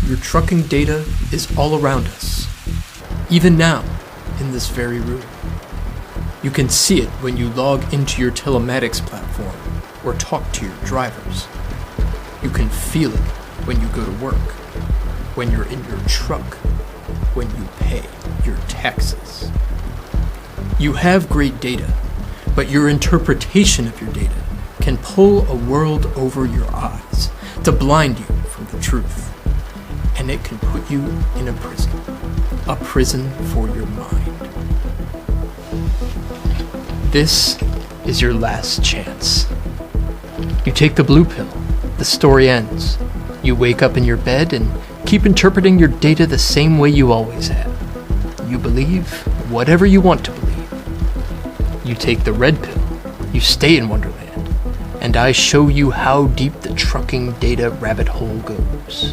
Your trucking data is all around us, even now, in this very room. You can see it when you log into your telematics platform or talk to your drivers. You can feel it when you go to work, when you're in your truck, when you pay your taxes. You have great data, but your interpretation of your data can pull a world over your eyes to blind you from the truth. And it can put you in a prison for your mind. This is your last chance. You take the blue pill, the story ends. You wake up in your bed and keep interpreting your data the same way you always have. You believe whatever you want to believe. You take the red pill, you stay in Wonderland, and I show you how deep the trucking data rabbit hole goes.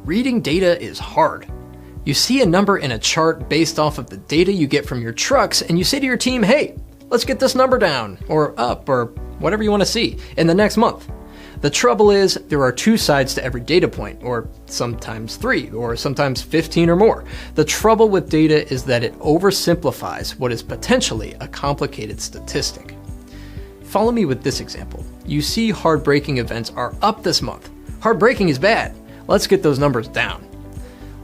Reading data is hard. You see a number in a chart based off of the data you get from your trucks, and you say to your team, hey, let's get this number down, or up, or whatever you want to see, in the next month. The trouble is, there are two sides to every data point, or sometimes 3, or sometimes 15 or more. The trouble with data is that it oversimplifies what is potentially a complicated statistic. Follow me with this example. You see hard braking events are up this month. Hard braking is bad. Let's get those numbers down.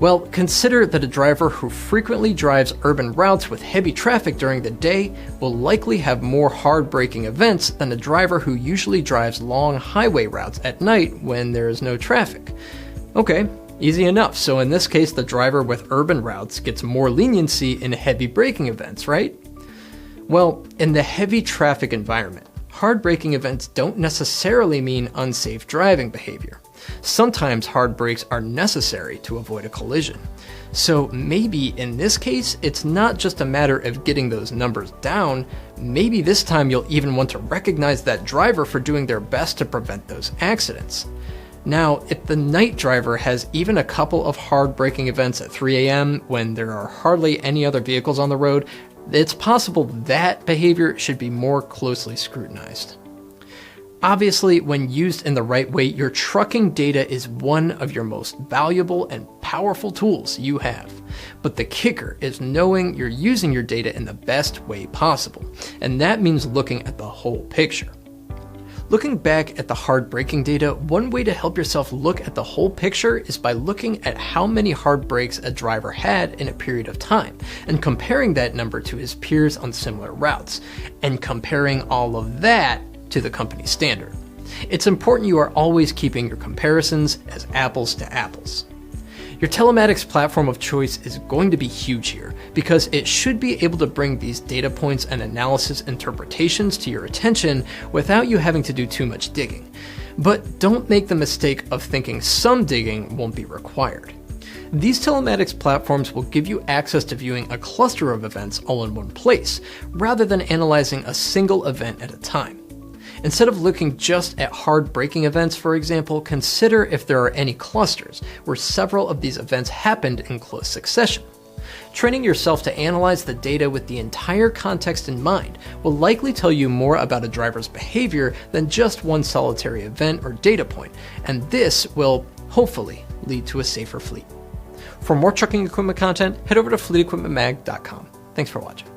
Well, consider that a driver who frequently drives urban routes with heavy traffic during the day will likely have more hard braking events than a driver who usually drives long highway routes at night when there is no traffic. Okay, easy enough. So in this case, the driver with urban routes gets more leniency in heavy braking events, right? Well, in the heavy traffic environment, hard braking events don't necessarily mean unsafe driving behavior. Sometimes hard brakes are necessary to avoid a collision. So maybe in this case, it's not just a matter of getting those numbers down. Maybe this time you'll even want to recognize that driver for doing their best to prevent those accidents. Now, if the night driver has even a couple of hard braking events at 3 a.m. when there are hardly any other vehicles on the road, it's possible that behavior should be more closely scrutinized. Obviously, when used in the right way, your trucking data is one of your most valuable and powerful tools you have. But the kicker is knowing you're using your data in the best way possible, and that means looking at the whole picture. Looking back at the hard braking data, one way to help yourself look at the whole picture is by looking at how many hard brakes a driver had in a period of time, and comparing that number to his peers on similar routes, and comparing all of that to the company standard. It's important you are always keeping your comparisons as apples to apples. Your telematics platform of choice is going to be huge here because it should be able to bring these data points and analysis interpretations to your attention without you having to do too much digging. But don't make the mistake of thinking some digging won't be required. These telematics platforms will give you access to viewing a cluster of events all in one place, rather than analyzing a single event at a time. Instead of looking just at hard braking events, for example, consider if there are any clusters where several of these events happened in close succession. Training yourself to analyze the data with the entire context in mind will likely tell you more about a driver's behavior than just one solitary event or data point, and this will, hopefully, lead to a safer fleet. For more trucking equipment content, head over to fleetequipmentmag.com. Thanks for watching.